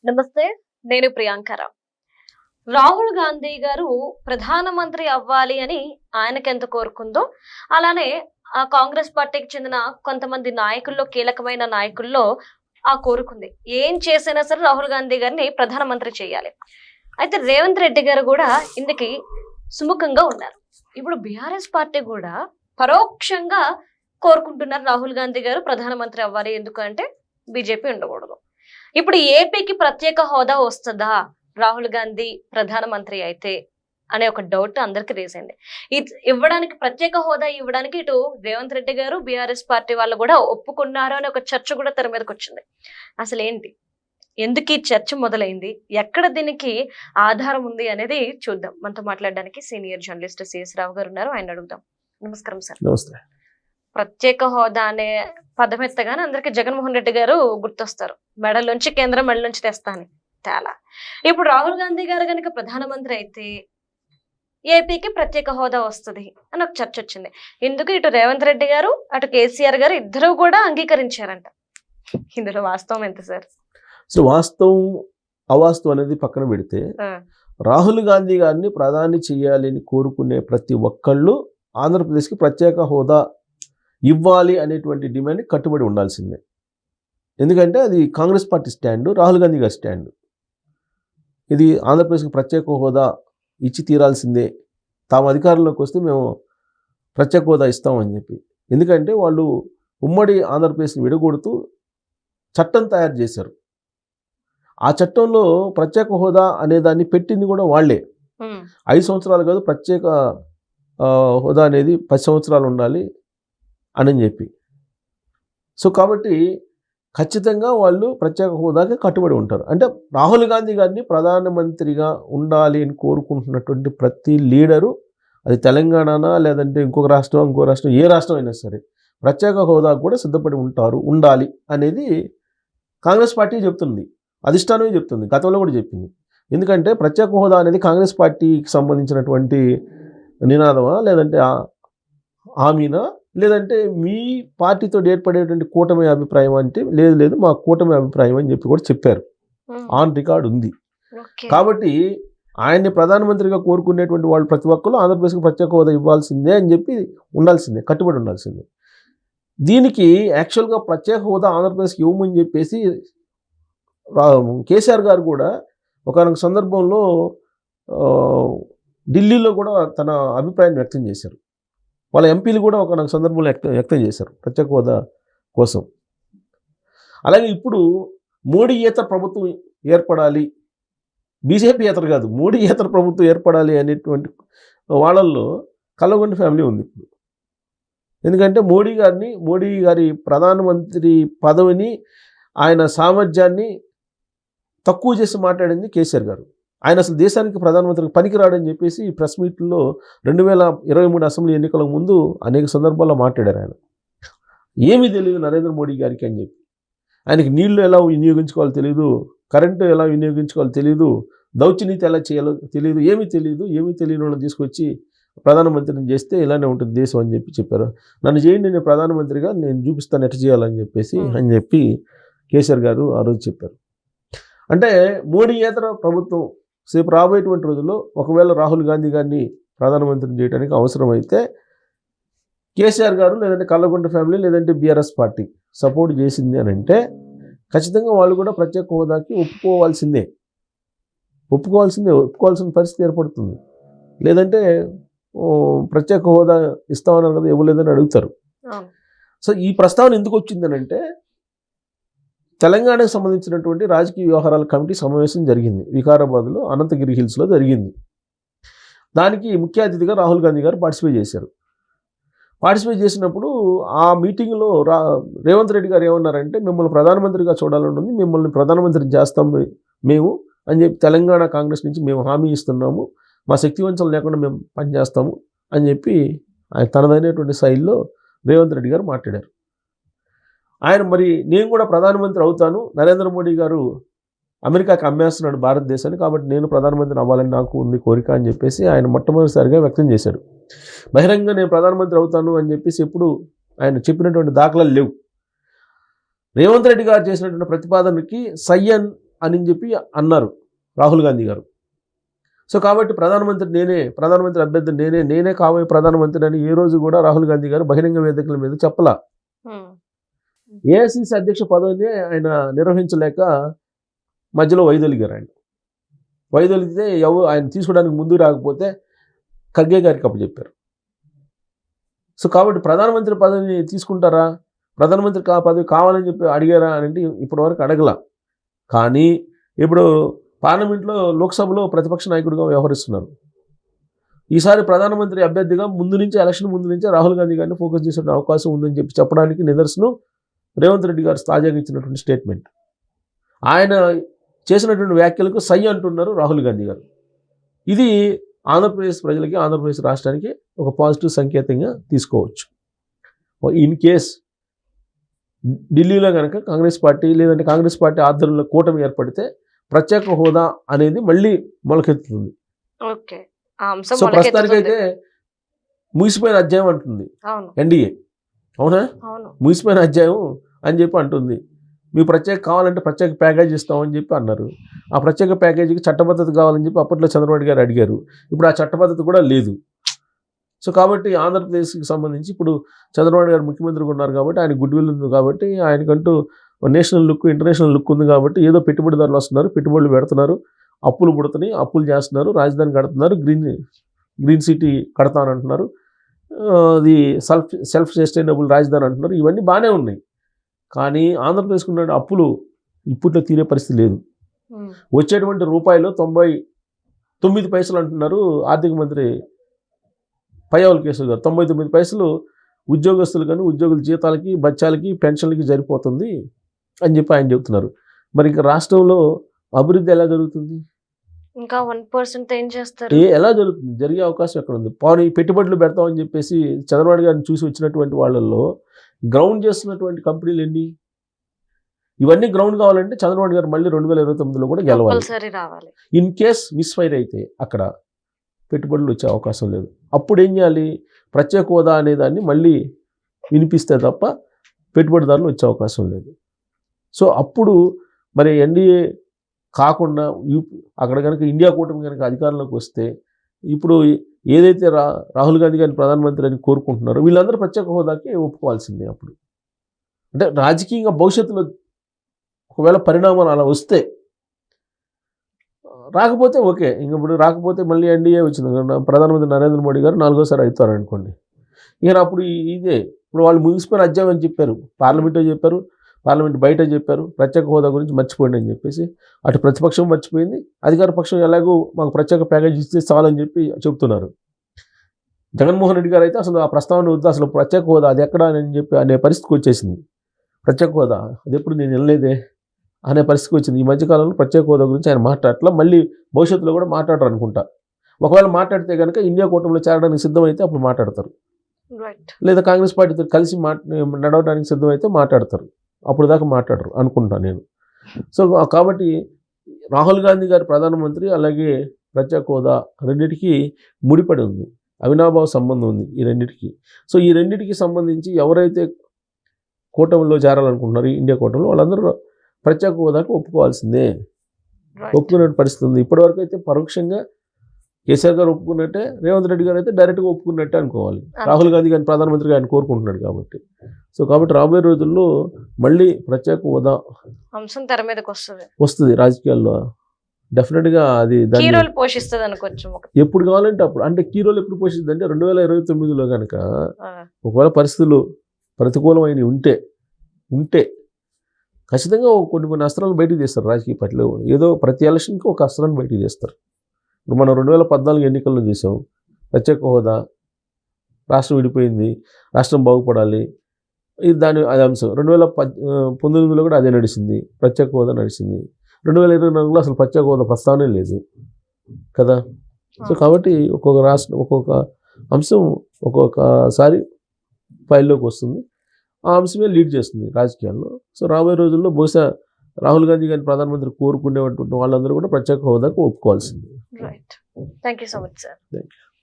నమస్తే, నేను ప్రియాంకరా. రాహుల్ గాంధీ గారు ప్రధానమంత్రి అవ్వాలి అని ఆయనకెంత కోరుకుందో, అలానే ఆ కాంగ్రెస్ పార్టీకి చెందిన కొంతమంది నాయకుల్లో, కీలకమైన నాయకుల్లో ఆ కోరుకుంది. ఏం చేసినా సరే రాహుల్ గాంధీ గారిని ప్రధానమంత్రి చేయాలి. అయితే రేవంత్ రెడ్డి గారు కూడా ఇందుకి సుముఖంగా ఉన్నారు. ఇప్పుడు బీఆర్ఎస్ పార్టీ కూడా పరోక్షంగా కోరుకుంటున్నారు రాహుల్ గాంధీ గారు ప్రధానమంత్రి అవ్వాలి. ఎందుకంటే బీజేపీ ఉండకూడదు. ఇప్పుడు ఏపీకి ప్రత్యేక హోదా వస్తుందా రాహుల్ గాంధీ ప్రధానమంత్రి అయితే అనే ఒక డౌట్ అందరికి రేస్ అయింది. ఇవ్వడానికి, ప్రత్యేక హోదా ఇవ్వడానికి ఇటు రేవంత్ రెడ్డి గారు, బీఆర్ఎస్ పార్టీ వాళ్ళు కూడా ఒప్పుకున్నారు అనే ఒక చర్చ కూడా తెర మీదకి వచ్చింది. అసలు ఏంటి, ఎందుకు ఈ చర్చ మొదలైంది, ఎక్కడ దీనికి ఆధారం ఉంది అనేది చూద్దాం. మనతో మాట్లాడడానికి సీనియర్ జర్నలిస్ట్ సిఎస్ రావు గారు ఉన్నారు, ఆయన అడుగుదాం. నమస్కారం సార్. నమస్తే. ప్రత్యేక హోదా అనే పదం ఎత్తగానే అందరికి జగన్మోహన్ రెడ్డి గారు గుర్తొస్తారు. మెడలోంచి కేంద్రం మెడలోంచి తెస్తాని తేలా. ఇప్పుడు రాహుల్ గాంధీ గారు కనుక ప్రధానమంత్రి అయితే ఏపీకి ప్రత్యేక హోదా వస్తుంది అని ఒక చర్చ వచ్చింది. ఇందుకు ఇటు రేవంత్ రెడ్డి గారు, అటు కేసీఆర్ గారు ఇద్దరు కూడా అంగీకరించారంట. ఇందులో వాస్తవం ఎంత సార్? సో వాస్తవం అవాస్తవం అనేది పక్కన పెడితే, రాహుల్ గాంధీ గారిని ప్రధాని చేయాలని కోరుకునే ప్రతి ఒక్కళ్ళు ఆంధ్రప్రదేశ్కి ప్రత్యేక హోదా ఇవ్వాలి అనేటువంటి డిమాండ్ కట్టుబడి ఉండాల్సిందే. ఎందుకంటే అది కాంగ్రెస్ పార్టీ స్టాండు, రాహుల్ గాంధీ గారి స్టాండు. ఇది ఆంధ్రప్రదేశ్కి ప్రత్యేక హోదా ఇచ్చి తీరాల్సిందే, తాము అధికారంలోకి వస్తే మేము ప్రత్యేక హోదా ఇస్తామని చెప్పి. ఎందుకంటే వాళ్ళు ఉమ్మడి ఆంధ్రప్రదేశ్ని విడగొడుతూ చట్టం తయారు చేశారు. ఆ చట్టంలో ప్రత్యేక హోదా అనే దాన్ని పెట్టింది కూడా వాళ్లే. 5 సంవత్సరాలు కాదు, ప్రత్యేక హోదా అనేది 10 సంవత్సరాలు ఉండాలి అని చెప్పి. సో కాబట్టి ఖచ్చితంగా వాళ్ళు ప్రత్యేక హోదాకి కట్టుబడి ఉంటారు. అంటే రాహుల్ గాంధీ గారిని ప్రధానమంత్రిగా ఉండాలి అని కోరుకుంటున్నటువంటి ప్రతి లీడరు, అది తెలంగాణనా లేదంటే ఇంకో రాష్ట్రం, ఏ రాష్ట్రం అయినా సరే, ప్రత్యేక హోదాకు కూడా సిద్ధపడి ఉండాలి అనేది కాంగ్రెస్ పార్టీ చెప్తుంది, అధిష్టానమే చెప్తుంది, గతంలో కూడా చెప్పింది. ఎందుకంటే ప్రత్యేక హోదా అనేది కాంగ్రెస్ పార్టీకి సంబంధించినటువంటి నినాదమా, లేదంటే హామీనా, లేదంటే మీ పార్టీతో ఏర్పడేటువంటి కూటమి అభిప్రాయం అంటే లేదు మా కూటమి అభిప్రాయం అని చెప్పి కూడా చెప్పారు. ఆన్ రికార్డ్ ఉంది. కాబట్టి ఆయన్ని ప్రధానమంత్రిగా కోరుకునేటువంటి వాళ్ళు ప్రతి ఒక్కరు ఆంధ్రప్రదేశ్కి ప్రత్యేక హోదా ఇవ్వాల్సిందే అని చెప్పి ఉండాల్సిందే, కట్టుబడి ఉండాల్సిందే. దీనికి యాక్చువల్గా ప్రత్యేక హోదా ఆంధ్రప్రదేశ్కి ఇవ్వమని చెప్పేసి కేసీఆర్ గారు కూడా ఒకనొక సందర్భంలో ఢిల్లీలో కూడా తన అభిప్రాయాన్ని వ్యక్తం చేశారు. వాళ్ళ ఎంపీలు కూడా ఒకనొక సందర్భంలో వ్యక్తం చేశారు ప్రత్యేక హోదా కోసం. అలాగే ఇప్పుడు మోడీయేతర ప్రభుత్వం ఏర్పడాలి, బీజేపీయేతర కాదు, మోడీయేతర ప్రభుత్వం ఏర్పడాలి అనేటువంటి వాళ్ళల్లో కల్వకుంట్ల ఫ్యామిలీ ఉంది ఇప్పుడు. ఎందుకంటే మోడీ గారి ప్రధానమంత్రి పదవిని, ఆయన సామర్థ్యాన్ని తక్కువ చేసి మాట్లాడింది కేసీఆర్ గారు. ఆయన అసలు దేశానికి ప్రధానమంత్రికి పనికిరాడని చెప్పేసి ప్రెస్ మీట్లో 2023 అసెంబ్లీ ఎన్నికలకు ముందు అనేక సందర్భాల్లో మాట్లాడారు. ఆయన ఏమీ తెలియదు నరేంద్ర మోడీ గారికి అని చెప్పి. ఆయనకి నీళ్లు ఎలా వినియోగించుకోవాలో తెలియదు, కరెంటు ఎలా వినియోగించుకోవాలో తెలియదు, దౌత్యనీతి ఎలా చేయాలో తెలియదు, ఏమీ తెలియని వాళ్ళని తీసుకొచ్చి ప్రధానమంత్రిని చేస్తే ఇలానే ఉంటుంది దేశం అని చెప్పారు. నన్ను చేయండి, నేను ప్రధానమంత్రిగా నేను చూపిస్తాను ఎట్లా చేయాలని చెప్పి కేసీఆర్ గారు ఆ రోజు చెప్పారు. అంటే మోడీయేతర ప్రభుత్వం సేపు రాబోయేటువంటి రోజుల్లో ఒకవేళ రాహుల్ గాంధీ గారిని ప్రధానమంత్రిని చేయడానికి అవసరమైతే కేసీఆర్ గారు, లేదంటే కల్వకుంట్ల ఫ్యామిలీ, లేదంటే బీఆర్ఎస్ పార్టీ సపోర్ట్ చేసింది అని అంటే ఖచ్చితంగా వాళ్ళు కూడా ప్రత్యేక హోదాకి ఒప్పుకోవాల్సిన పరిస్థితి ఏర్పడుతుంది. లేదంటే ప్రత్యేక హోదా ఇస్తామన్నారు కదా, ఇవ్వలేదని అడుగుతారు. సో ఈ ప్రస్తావన ఎందుకు వచ్చిందని అంటే, తెలంగాణకు సంబంధించినటువంటి రాజకీయ వ్యవహారాల కమిటీ సమావేశం జరిగింది వికారాబాద్లో, అనంతగిరి హిల్స్లో జరిగింది. దానికి ముఖ్య అతిథిగా రాహుల్ గాంధీ గారు పార్టిసిపేట్ చేసినప్పుడు ఆ మీటింగ్లో రేవంత్ రెడ్డి గారు ఏమన్నారంటే, మిమ్మల్ని ప్రధానమంత్రిగా చూడాలని ఉంది, మిమ్మల్ని ప్రధానమంత్రిని చేస్తాం మేము అని చెప్పి తెలంగాణ కాంగ్రెస్ నుంచి మేము హామీ ఇస్తున్నాము, మా శక్తి వంచన లేకుండా మేము పనిచేస్తాము అని చెప్పి ఆయన తనదైనటువంటి శైలిలో రేవంత్ రెడ్డి గారు మాట్లాడారు. ఆయన మరి నేను కూడా ప్రధానమంత్రి అవుతాను, నరేంద్ర మోడీ గారు అమెరికాకి అమ్మేస్తున్నాడు భారతదేశాన్ని, కాబట్టి నేను ప్రధానమంత్రి అవ్వాలని నాకు ఉంది కోరిక అని చెప్పేసి ఆయన మొట్టమొదటిసారిగా వ్యక్తం చేశాడు. బహిరంగంగా నేను ప్రధానమంత్రి అవుతాను అని చెప్పేసి ఎప్పుడు ఆయన చెప్పినటువంటి దాఖలాలు లేవు. రేవంత్ రెడ్డి గారు చేసినటువంటి ప్రతిపాదనకి సయ్యన్ అని చెప్పి అన్నారు రాహుల్ గాంధీ గారు. సో కాబట్టి ప్రధానమంత్రి అభ్యర్థి నేనే కాబోయే ప్రధానమంత్రి అని ఏ రోజు కూడా రాహుల్ గాంధీ గారు బహిరంగ వేదికల మీద చెప్పలా. ఏఐసిసి అధ్యక్ష పదవిని ఆయన నిర్వహించలేక మధ్యలో వైదొలిగారు. ఆయన వైదొలిగితే ఆయన తీసుకోవడానికి ముందు రాకపోతే ఖర్గే గారికి అప్పచెప్పారు. సో కాబట్టి ప్రధానమంత్రి పదవిని తీసుకుంటారా, ప్రధానమంత్రి పదవి కావాలని చెప్పి అడిగారా అని అంటే ఇప్పటివరకు అడగల. కానీ ఇప్పుడు పార్లమెంట్లో లోక్సభలో ప్రతిపక్ష నాయకుడిగా వ్యవహరిస్తున్నారు. ఈసారి ప్రధానమంత్రి అభ్యర్థిగా ఎలక్షన్ ముందు నుంచే రాహుల్ గాంధీ గారిని ఫోకస్ చేసే అవకాశం ఉందని చెప్పి చెప్పడానికి నిదర్శనం రేవంత్ రెడ్డి గారు తాజాగా ఇచ్చినటువంటి స్టేట్మెంట్. ఆయన చేసినటువంటి వ్యాఖ్యలకు సై అంటున్నారు రాహుల్ గాంధీ గారు. ఇది ఆంధ్రప్రదేశ్ ప్రజలకి, ఆంధ్రప్రదేశ్ రాష్ట్రానికి ఒక పాజిటివ్ సంకేతంగా తీసుకోవచ్చు. ఇన్ కేస్ ఢిల్లీలో కనుక కాంగ్రెస్ పార్టీ లేదంటే కాంగ్రెస్ పార్టీ ఆధ్వర్యంలో కూటమి ఏర్పడితే ప్రత్యేక హోదా అనేది మళ్ళీ మొలకెత్తుతుంది. సో ప్రస్తుతానికైతే ముగిసిపోయిన అధ్యాయం అంటుంది ఎన్డీఏ. అవునా, ముగిసిపోయిన అధ్యాయం అని చెప్పి అంటుంది. మీకు కావాలంటే ప్రత్యేక ప్యాకేజ్ ఇస్తామని చెప్పి అన్నారు. ఆ ప్రత్యేక ప్యాకేజీకి చట్టబద్ధత కావాలని చెప్పి అప్పట్లో చంద్రబాబు గారు అడిగారు. ఇప్పుడు ఆ చట్టబద్ధత కూడా లేదు. సో కాబట్టి ఆంధ్రప్రదేశ్కి సంబంధించి ఇప్పుడు చంద్రబాబు గారు ముఖ్యమంత్రిగా ఉన్నారు కాబట్టి ఆయన గుడ్ విల్ ఉంది కాబట్టి ఆయనకంటూ నేషనల్ లుక్, ఇంటర్నేషనల్ లుక్ ఉంది కాబట్టి ఏదో పెట్టుబడిదారులు వస్తున్నారు, పెట్టుబడులు పెడుతున్నారు, అప్పులు పుడుతున్నాయి, అప్పులు చేస్తున్నారు, రాజధాని కడుతున్నారు, గ్రీన్ సిటీ కడతానంటున్నారు, అది సెల్ఫ్ సస్టైనబుల్ రాజధాని అంటున్నారు. ఇవన్నీ బాగానే ఉన్నాయి. కానీ ఆంధ్రప్రదేశ్కు ఉన్న అప్పులు ఇప్పట్లో తీరే పరిస్థితి లేదు. వచ్చేటువంటి రూపాయలు 99 పైసలు అంటున్నారు ఆర్థిక మంత్రి పయ్యావుల కేశవ్ గారు. 99 పైసలు ఉద్యోగస్తులు కానీ ఉద్యోగుల జీతాలకి, బత్యాలకి, పెన్షన్లకి సరిపోతుంది అని చెప్పి ఆయన చెబుతున్నారు. మరి ఇంకా రాష్ట్రంలో అభివృద్ధి ఎలా జరుగుతుంది? ఇంకా 1% ఏం చేస్తారు? ఎలా జరుగుతుంది? జరిగే అవకాశం ఎక్కడ ఉంది? పోనీ పెట్టుబడులు పెడతామని చెప్పేసి చంద్రబాబు గారిని చూసి వచ్చినటువంటి వాళ్ళల్లో గ్రౌండ్ చేస్తున్నటువంటి కంపెనీలు ఎన్ని? ఇవన్నీ గ్రౌండ్ కావాలంటే చంద్రబాబు గారు మళ్ళీ 2029లో కూడా గెలవాలి. ఇన్ కేస్ మిస్ఫైర్ అయితే అక్కడ పెట్టుబడులు వచ్చే అవకాశం లేదు. అప్పుడు ఏం చేయాలి? ప్రత్యేక హోదా అనేదాన్ని మళ్ళీ వినిపిస్తే తప్ప పెట్టుబడిదారులు వచ్చే అవకాశం లేదు. సో అప్పుడు మరి ఎన్డీఏ కాకుండా అక్కడ కనుక ఇండియా కూటమి కనుక అధికారంలోకి వస్తే ఇప్పుడు ఏదైతే రాహుల్ గాంధీ గారిని ప్రధానమంత్రి అని కోరుకుంటున్నారో వీళ్ళందరూ ప్రత్యేక హోదాకి ఒప్పుకోవాల్సిందే. అప్పుడు అంటే రాజకీయంగా భవిష్యత్తులో ఒకవేళ పరిణామాలు అలా వస్తే, రాకపోతే ఓకే. ఇంక ఇప్పుడు రాకపోతే మళ్ళీ ఎన్డీఏ వచ్చింది, ప్రధానమంత్రి నరేంద్ర మోడీ గారు 4వ సారి అవుతారు అనుకోండి. ఇక అప్పుడు ఇదే ఇప్పుడు వాళ్ళు ముగిసిపోయిన అధ్యాయం అని చెప్పారు, పార్లమెంట్లో చెప్పారు, పార్లమెంట్ బయట చెప్పారు, ప్రత్యేక హోదా గురించి మర్చిపోండి అని చెప్పేసి. అటు ప్రతిపక్షం మర్చిపోయింది, అధికార పక్షం ఎలాగో మాకు ప్రత్యేక ప్యాకేజ్ ఇస్తే చాలని చెప్పి చెబుతున్నారు. జగన్మోహన్ రెడ్డి గారు అయితే అసలు ఆ ప్రస్తావన వద్దు, అసలు ప్రత్యేక హోదా అది ఎక్కడ అని చెప్పి అనే పరిస్థితికి వచ్చేసింది. ప్రత్యేక హోదా అది ఎప్పుడు నేను వెళ్ళలేదే అనే పరిస్థితికి వచ్చింది. ఈ మధ్యకాలంలో ప్రత్యేక హోదా గురించి ఆయన మాట్లాడట్లా, మళ్ళీ భవిష్యత్తులో కూడా మాట్లాడరు అనుకుంటా. ఒకవేళ మాట్లాడితే కనుక ఇండియా కూటమిలో చేరడానికి సిద్ధమైతే అప్పుడు మాట్లాడతారు, లేదా కాంగ్రెస్ పార్టీతో కలిసి నడవడానికి సిద్ధమైతే మాట్లాడతారు, అప్పుడు దాకా మాట్లాడరు అనుకుంటా నేను. సో కాబట్టి రాహుల్ గాంధీ గారి ప్రధానమంత్రి అలాగే ప్రత్యేక హోదా రెండింటికి ముడిపడి ఉంది, అవినాభావ సంబంధం ఉంది ఈ రెండింటికి. సో ఈ రెండింటికి సంబంధించి ఎవరైతే కూటమిలో చేరాలనుకుంటున్నారు ఇండియా కూటమిలో వాళ్ళందరూ ప్రత్యేక హోదాకు ఒప్పుకోవాల్సిందే, ఒప్పుకునే పరిస్థితి ఉంది. ఇప్పటివరకు అయితే పరోక్షంగా కేసీఆర్ గారు ఒప్పుకున్నట్టే, రేవంత్ రెడ్డి గారు అయితే డైరెక్ట్గా ఒప్పుకున్నట్టే అనుకోవాలి. రాహుల్ గాంధీ గారిని ప్రధానమంత్రిగా ఆయన కోరుకుంటున్నాడు కాబట్టి. సో కాబట్టి రాబోయే రోజుల్లో మళ్ళీ ప్రత్యేక హోదా అంశం తెర మీదకి వస్తుంది రాజకీయాల్లో. డెఫినెట్గా అది దాన్ని పోషిస్తుంది అనుకోవచ్చు. ఎప్పుడు కావాలంటే అప్పుడు. అంటే కీ రోల్ ఎప్పుడు పోషిస్తుంది అంటే 2029లో కనుక ఒకవేళ పరిస్థితులు ప్రతికూలమైన ఉంటే ఖచ్చితంగా కొన్ని అస్త్రాలు బయటకు తీస్తారు రాజకీయ పార్టీలు. ఏదో ప్రతి ఎలక్షన్కి ఒక అస్త్రాన్ని బయటకు తీస్తారు. ఇప్పుడు మనం 2014 ఎన్నికల్లో చూసాం, ప్రత్యేక హోదా, రాష్ట్రం విడిపోయింది, రాష్ట్రం బాగుపడాలి, ఇది అది అంశం. 2019లో కూడా అదే నడిచింది, ప్రత్యేక హోదా నడిచింది. 2024లో అసలు ప్రత్యేక హోదా ప్రస్తావనే లేదు కదా. సో కాబట్టి ఒక్కొక్క రాష్ట్రం ఒక్కొక్క అంశం ఒక్కొక్కసారి ఫైల్లోకి వస్తుంది, ఆ అంశమే లీడ్ చేస్తుంది రాజకీయాల్లో. సో రాబోయే రోజుల్లో బహుశా రాహుల్ గాంధీ గారిని ప్రధానమంత్రి కోరుకునేటువంటి వాళ్ళందరూ కూడా ప్రత్యేక హోదాకు ఒప్పుకోవాల్సింది. Right. Thank you so much sir. Thank you.